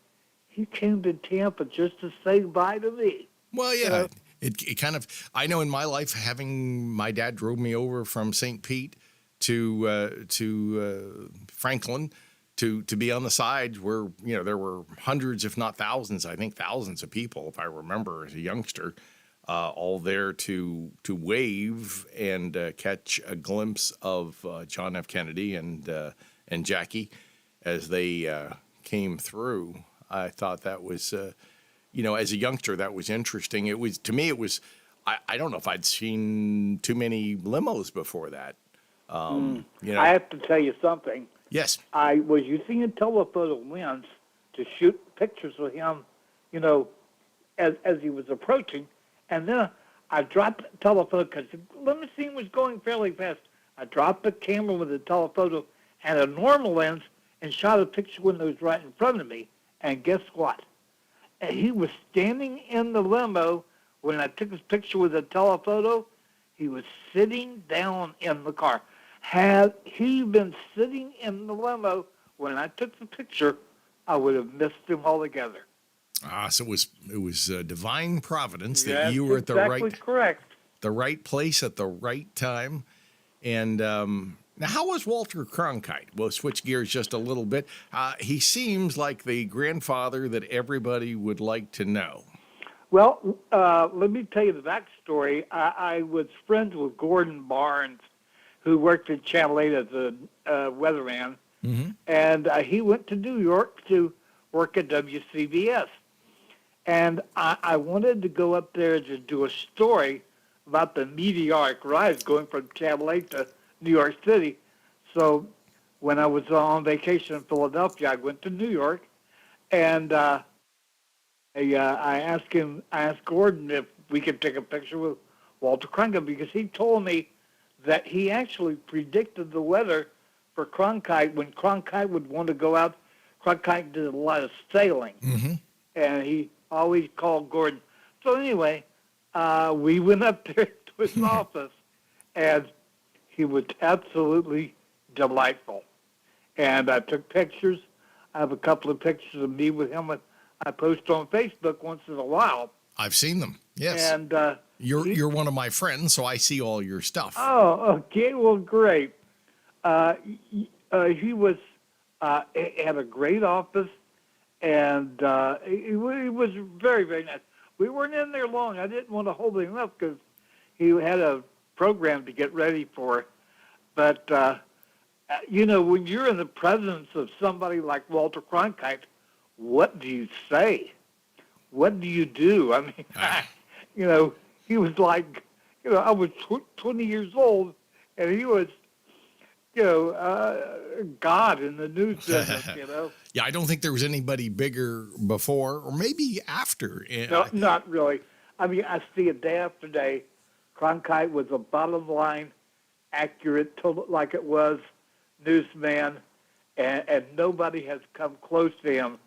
he came to Tampa just to say bye to me. Well, yeah, it kind of, I know in my life, having my dad drove me over from St. Pete to Franklin to be on the sides where, there were hundreds, if not thousands, I think thousands of people, if I remember as a youngster, all there to wave and catch a glimpse of John F. Kennedy and Jackie as they came through. I thought that was, as a youngster, that was interesting. It was, to me, I don't know if I'd seen too many limos before that. I have to tell you something. Yes. I was using a telephoto lens to shoot pictures of him, as he was approaching. And then I dropped the telephoto because the limousine was going fairly fast. I dropped the camera with the telephoto and a normal lens and shot a picture when it was right in front of me. And guess what? He was standing in the limo when I took his picture with the telephoto. He was sitting down in the car. Had he been sitting in the limo when I took the picture, I would have missed him altogether. So it was divine providence that That's you were at exactly correct. the right place at the right time. And now, how was Walter Cronkite? We'll switch gears just a little bit. He seems like the grandfather that everybody would like to know. Well, let me tell you the backstory. I was friends with Gordon Barnes, who worked at Channel 8 as a weatherman, and he went to New York to work at WCBS. And I wanted to go up there to do a story about the meteoric rise going from Channel 8 to New York City. So when I was on vacation in Philadelphia, I went to New York, and I asked Gordon if we could take a picture with Walter Cronkite, because he told me that he actually predicted the weather for Cronkite. When Cronkite would want to go out, Cronkite did a lot of sailing, and he always called Gordon. So anyway, we went up there to his office, and he was absolutely delightful. And I took pictures. I have a couple of pictures of me with him that I post on Facebook once in a while. I've seen them, yes. And you're one of my friends, so I see all your stuff. Oh, okay. Well, great. He was had a great office, and he was very, very nice. We weren't in there long. I didn't want to hold him up because he had a program to get ready for. But, when you're in the presence of somebody like Walter Cronkite, what do you say? What do you do? I mean, he was like, I was 20 years old, and he was, God in the news business, Yeah, I don't think there was anybody bigger before or maybe after. No, not really. I mean, I see it day after day. Cronkite was a bottom line, accurate, like it was, newsman, and nobody has come close to him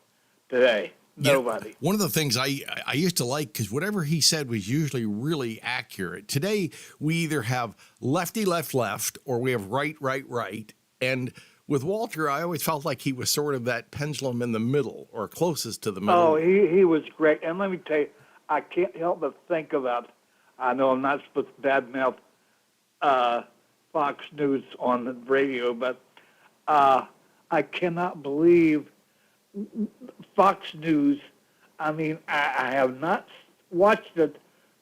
today. Nobody. One of the things I used to like, because whatever he said was usually really accurate. Today, we either have lefty, left, or we have right. And with Walter, I always felt like he was sort of that pendulum in the middle, or closest to the middle. Oh, he was great. And let me tell you, I can't help but think about, I know I'm not supposed to badmouth Fox News on the radio, but I cannot believe Fox News. I mean, I have not watched it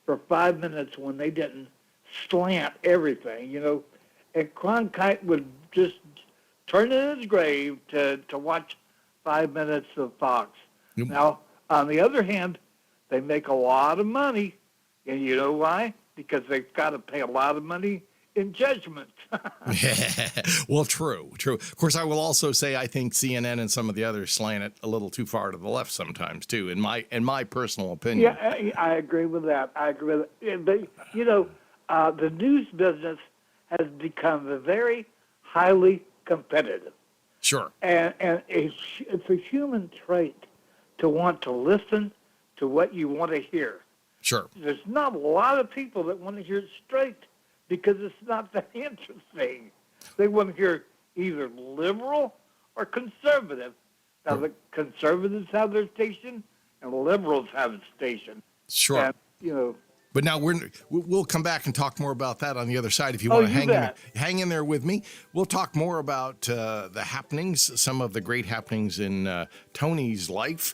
for 5 minutes when they didn't slant everything, And Cronkite would just turn in his grave to watch 5 minutes of Fox. Yep. Now, on the other hand, they make a lot of money, and you know why? Because they've got to pay a lot of money in judgment. Well, true. Of course, I will also say I think CNN and some of the others slant it a little too far to the left sometimes too, in my personal opinion. Yeah, I agree with that. But, the news business has become very highly competitive. Sure. And it's a human trait to want to listen to what you want to hear. Sure. There's not a lot of people that want to hear it straight because it's not that interesting. They want to hear either liberal or conservative. Now, the conservatives have their station and the liberals have a station. Sure. And, But now we'll come back and talk more about that on the other side. If you want to hang in there with me, we'll talk more about the happenings, some of the great happenings in Tony's life.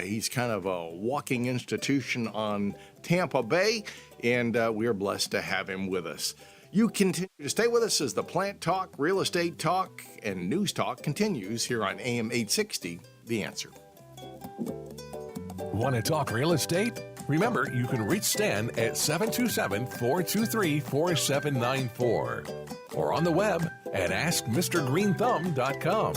He's kind of a walking institution on Tampa Bay, and we are blessed to have him with us. You continue to stay with us as the plant talk, real estate talk, and news talk continues here on AM 860, The Answer. Want to talk real estate? Remember, you can reach Stan at 727-423-4794 or on the web at AskMrGreenthumb.com.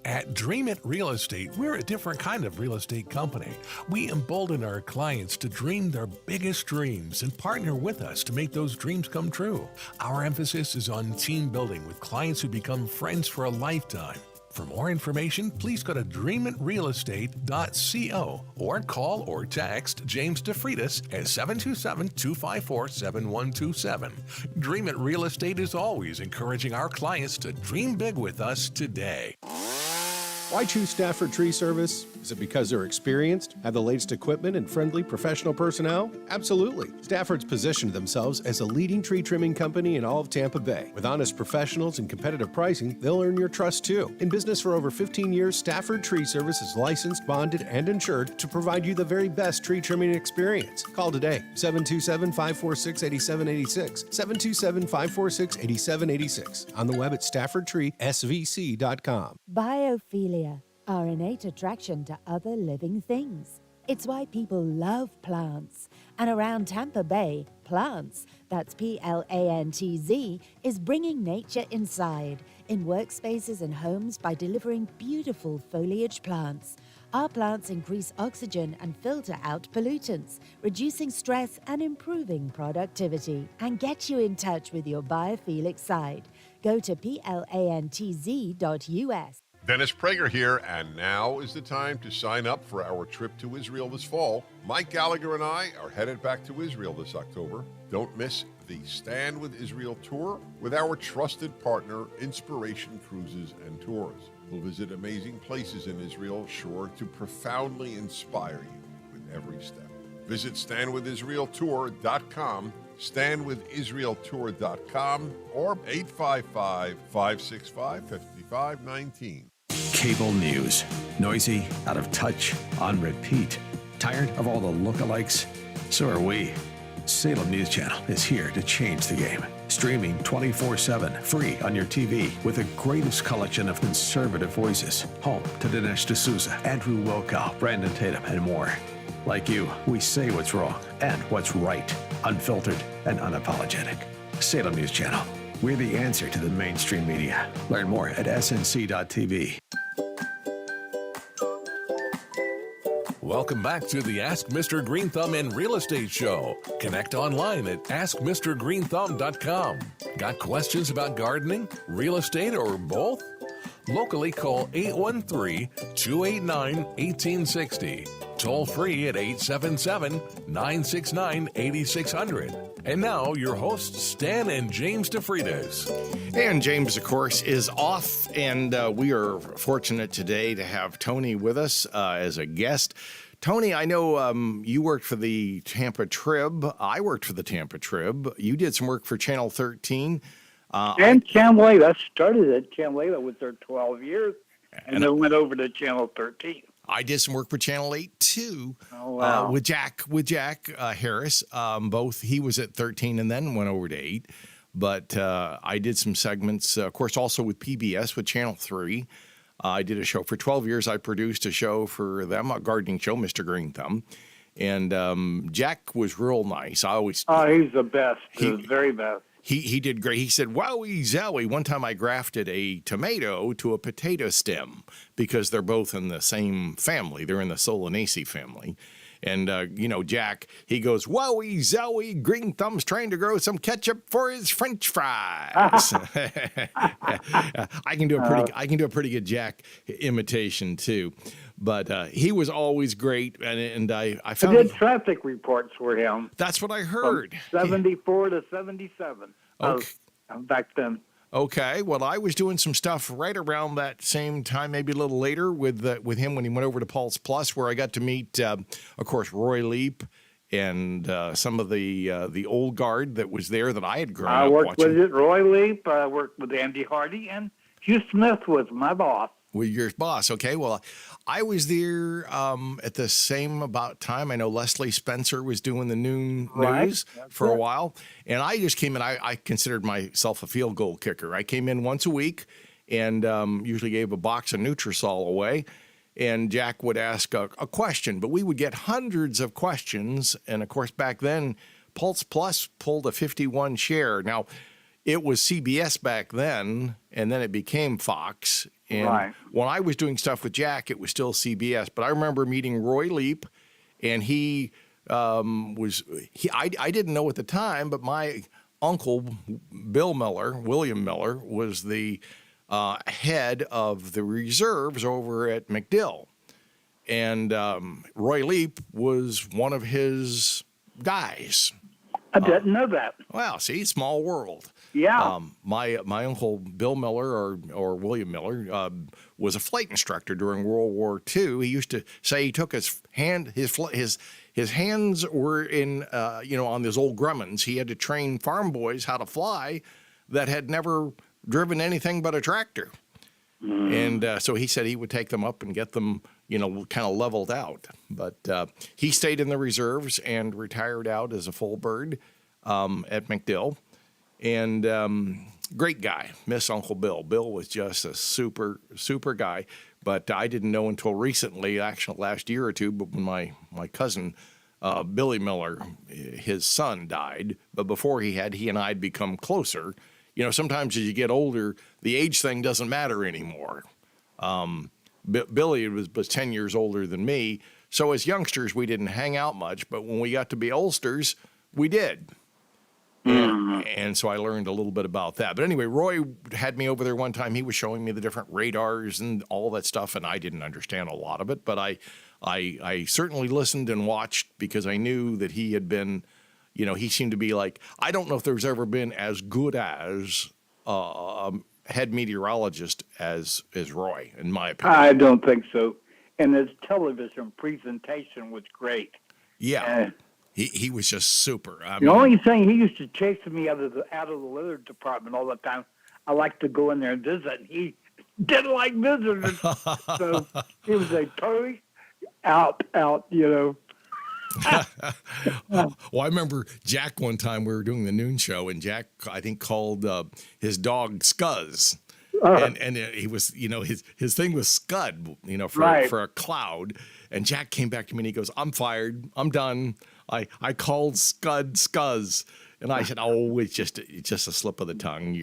At Dream It Real Estate, we're a different kind of real estate company. We embolden our clients to dream their biggest dreams and partner with us to make those dreams come true. Our emphasis is on team building with clients who become friends for a lifetime. For more information, please go to dreamitrealestate.co or call or text James DeFreitas at 727-254-7127. Dream It Real Estate is always encouraging our clients to dream big with us today. Why choose Stafford Tree Service? Is it because they're experienced, have the latest equipment, and friendly professional personnel? Absolutely. Stafford's positioned themselves as a leading tree trimming company in all of Tampa Bay. With honest professionals and competitive pricing, they'll earn your trust too. In business for over 15 years, Stafford Tree Service is licensed, bonded, and insured to provide you the very best tree trimming experience. Call today, 727-546-8786, 727-546-8786. On the web at staffordtreesvc.com. Biophilia, our innate attraction to other living things. It's why people love plants. And around Tampa Bay, Plants, that's Plantz, is bringing nature inside in workspaces and homes by delivering beautiful foliage plants. Our plants increase oxygen and filter out pollutants, reducing stress and improving productivity. And get you in touch with your biophilic side. Go to plantz.us. Dennis Prager here, and now is the time to sign up for our trip to Israel this fall. Mike Gallagher and I are headed back to Israel this October. Don't miss the Stand with Israel tour with our trusted partner, Inspiration Cruises and Tours. We'll visit amazing places in Israel, sure to profoundly inspire you with every step. Visit StandWithIsraelTour.com, StandWithIsraelTour.com, or 855-565-5519. Cable news. Noisy, out of touch, on repeat. Tired of all the lookalikes? So are we. Salem News Channel is here to change the game. Streaming 24/7, free on your TV, with the greatest collection of conservative voices. Home to Dinesh D'Souza, Andrew Wilkow, Brandon Tatum, and more. Like you, we say what's wrong and what's right. Unfiltered and unapologetic. Salem News Channel. We're the answer to the mainstream media. Learn more at snc.tv. Welcome back to the Ask Mr. Greenthumb in Real Estate Show. Connect online at AskMrGreenthumb.com. Got questions about gardening, real estate, or both? Locally, call 813-289-1860. Toll free at 877-969-8600. And now, your hosts, Stan and James DeFreitas. And James, of course, is off, and we are fortunate today to have Tony with us as a guest Tony, I know you worked for the Tampa Trib. I worked for the Tampa Trib. You did some work for Channel 13. And Channel 8. I started at Channel 8. I was there 12 years, and then went over to Channel 13. I did some work for Channel 8 too. Oh, wow. With Jack Harris. Both he was at 13 and then went over to 8. But I did some segments, of course, also with PBS with Channel 3. I did a show for 12 years. I produced a show for them, a gardening show, Mr. Greenthumb. And Jack was real nice. He's the best. The very best. He did great. He said, wowie zowie. One time I grafted a tomato to a potato stem because they're both in the same family. They're in the Solanaceae family. And, Jack, he goes, wowie zowie, Greenthumb's trying to grow some ketchup for his French fries. I can do a pretty good Jack imitation, too. But he was always great, and I found... I did traffic reports for him. That's what I heard. From 74 to 77. Okay. Back then. Okay, well, I was doing some stuff right around that same time, maybe a little later, with him when he went over to Pulse Plus, where I got to meet, of course, Roy Leap and some of the old guard that was there that I had grown up watching. I worked with Roy Leap. I worked with Andy Hardy, and Hugh Smith was my boss. With your boss, okay. Well, I was there at the same about time. I know Leslie Spencer was doing the noon news for a while. And I just came in. I considered myself a field goal kicker. I came in once a week and usually gave a box of Nutrisol away. And Jack would ask a question. But we would get hundreds of questions. And, of course, back then, Pulse Plus pulled a 51 share. Now, it was CBS back then, and then it became Fox. And when I was doing stuff with Jack, it was still CBS. But I remember meeting Roy Leap, and I didn't know at the time, but my uncle, William Miller, was the head of the reserves over at MacDill. And Roy Leap was one of his guys. I didn't know that. Well, see, small world. Yeah. My uncle Bill Miller or William Miller was a flight instructor during World War II. He used to say he took his hands were in on those old Grumman's. He had to train farm boys how to fly that had never driven anything but a tractor. And so he said he would take them up and get them, kind of leveled out. But he stayed in the reserves and retired out as a full bird at MacDill. And great guy, miss Uncle Bill. Bill was just a super, super guy. But I didn't know until recently, actually last year or two, but when my cousin, Billy Miller, his son died. But before he and I had become closer. Sometimes as you get older, the age thing doesn't matter anymore. Billy was 10 years older than me. So as youngsters, we didn't hang out much. But when we got to be oldsters, we did. And so I learned a little bit about that. But anyway, Roy had me over there one time. He was showing me the different radars and all that stuff, and I didn't understand a lot of it. But I certainly listened and watched because I knew that he had been, he seemed to be like, I don't know if there's ever been as good as head meteorologist as Roy, in my opinion. I don't think so. And his television presentation was great. Yeah. He was just super. The only thing, he used to chase me out of the litter department all the time. I liked to go in there and visit, and he didn't like visitors. So he was a totally out. Well, I remember Jack one time we were doing the noon show, and Jack, I think, called his dog Scuzz. And he was, his thing was Scud, for a cloud. And Jack came back to me and he goes, I'm fired. I'm done. I called Scuzz. And I said, it's just a slip of the tongue.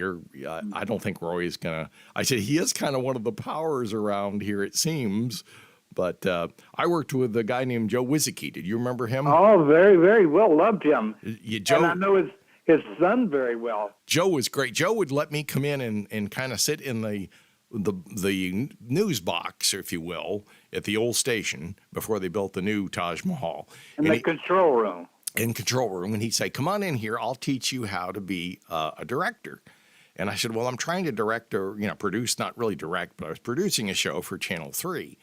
I don't think Roy is going to. I said, he is kind of one of the powers around here, it seems. But I worked with a guy named Joe Wizicki. Did you remember him? Oh, very, very well. Loved him. Joe, and I know his son very well. Joe was great. Joe would let me come in and kind of sit in the news box, if you will, at the old station before they built the new Taj Mahal. In the control room. In control room. And he'd say, come on in here. I'll teach you how to be a director. And I said, well, I'm trying to direct or, produce, not really direct, but I was producing a show for Channel 3.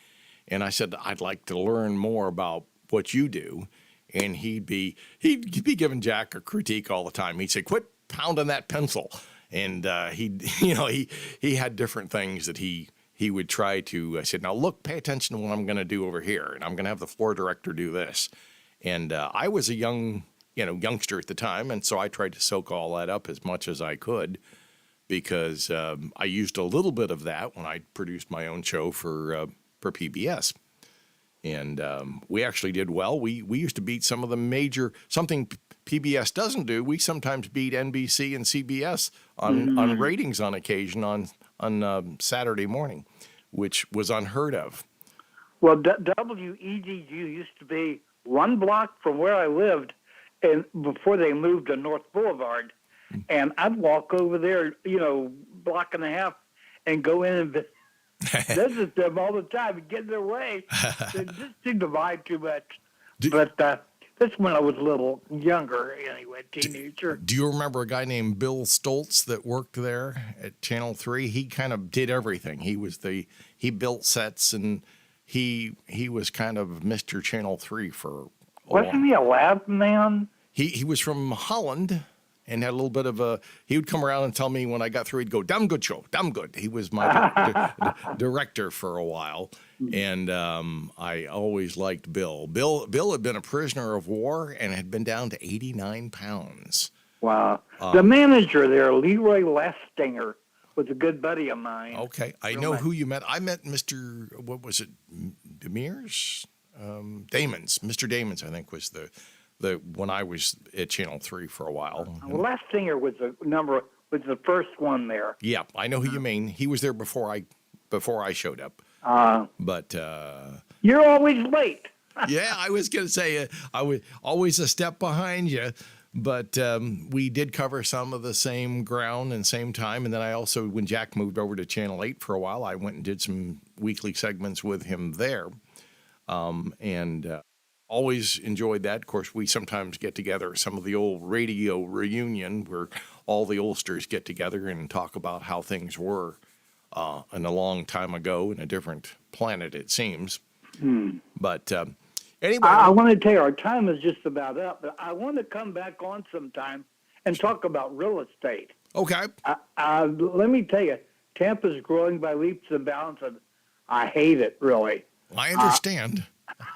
And I said, I'd like to learn more about what you do. And he'd be giving Jack a critique all the time. He'd say, quit pounding that pencil. And he had different things that he would try to. I said, now look, pay attention to what I'm going to do over here, and I'm going to have the floor director do this. And I was a youngster at the time, and so I tried to soak all that up as much as I could, because I used a little bit of that when I produced my own show for PBS. And we actually did well. We used to beat some of the major, something PBS doesn't do. We sometimes beat NBC and CBS on ratings on occasion on Saturday morning, which was unheard of. Well, WEGU used to be one block from where I lived, and before they moved to North Boulevard. And I'd walk over there, block and a half, and go in and visit them all the time and get in their way. They just seemed to vibe too much. But that's when I was a little younger, anyway, teenager. Do you remember a guy named Bill Stoltz that worked there at Channel 3? He kind of did everything. He built sets, and he was kind of Mr. Channel 3 for a while. Wasn't he a lab man? He was from Holland. And had a little bit of he would come around and tell me when I got through, he'd go, damn good show, damn good. He was my director for a while. And I always liked Bill. Bill had been a prisoner of war and had been down to 89 pounds. Wow. The manager there, Leroy Lastinger, was a good buddy of mine. Okay. I know who you met. I met Mr., what was it, Demers? Damons. Mr. Damons, I think, was the when I was at Channel 3 for a while. Well, Lastinger was the first one there. Yeah, I know who you mean. He was there before I showed up. But you're always late. Yeah, I was going to say I was always a step behind you. But we did cover some of the same ground and same time. And then I also, when Jack moved over to Channel 8 for a while, I went and did some weekly segments with him there. Always enjoyed that. Of course, we sometimes get together, some of the old radio reunion where all the oldsters get together and talk about how things were in a long time ago in a different planet, it seems. But anyway. I want to tell you, our time is just about up, but I want to come back on sometime and talk about real estate. Okay. Let me tell you, Tampa's growing by leaps and bounds, and I hate it, really. I understand.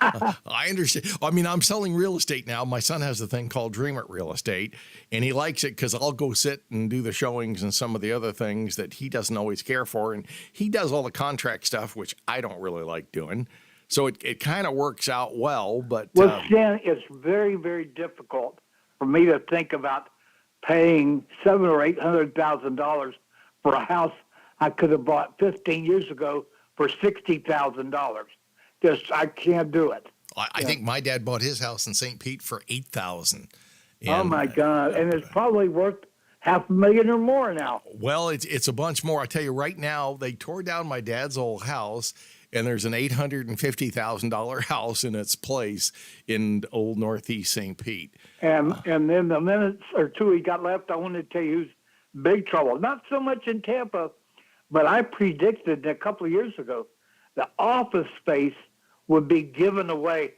I understand. I mean, I'm selling real estate now. My son has a thing called Dream It Real Estate, and he likes it because I'll go sit and do the showings and some of the other things that he doesn't always care for. And he does all the contract stuff, which I don't really like doing. So it kind of works out well. But Stan, it's very, very difficult for me to think about paying $700,000 or $800,000 for a house I could have bought 15 years ago for $60,000. I can't do it. I think my dad bought his house in St. Pete for $8,000. Oh my God! And it's probably worth $500,000 or more now. Well, it's a bunch more. I tell you right now, they tore down my dad's old house, and there's an $850,000 house in its place in old Northeast St. Pete. And then the minutes or two he got left, I want to tell you who's big trouble. Not so much in Tampa, but I predicted a couple of years ago the office space would be given away.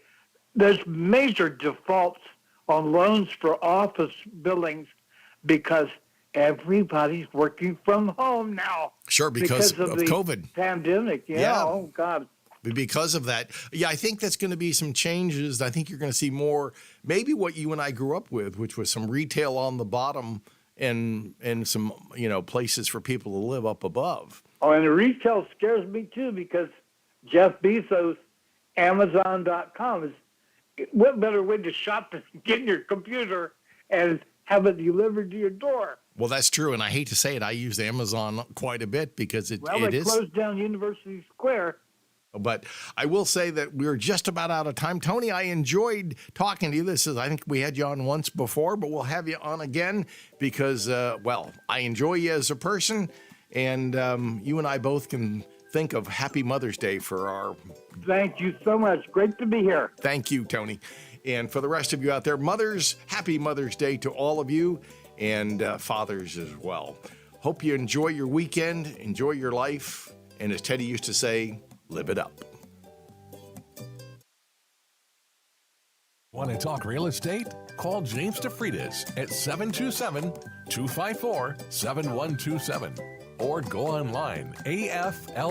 There's major defaults on loans for office buildings because everybody's working from home now. Sure, because of the COVID. Pandemic, yeah. Oh, God. Because of that. Yeah, I think that's going to be some changes. I think you're going to see more, maybe what you and I grew up with, which was some retail on the bottom and some, places for people to live up above. Oh, and the retail scares me, too, because Jeff Bezos, Amazon.com is what better way to shop than get in your computer and have it delivered to your door. Well, that's true, and I hate to say it, I use Amazon quite a bit because it they is. Closed down University Square. But I will say that we're just about out of time. Tony, I enjoyed talking to you. I think we had you on once before, but we'll have you on again because, I enjoy you as a person, and you and I both can think of Happy Mother's Day for our... Thank you so much. Great to be here. Thank you, Tony. And for the rest of you out there, mothers, Happy Mother's Day to all of you, and fathers as well. Hope you enjoy your weekend, enjoy your life, and as Teddy used to say, live it up. Want to talk real estate? Call James DeFreitas at 727-254-7127 or go online aflre.com.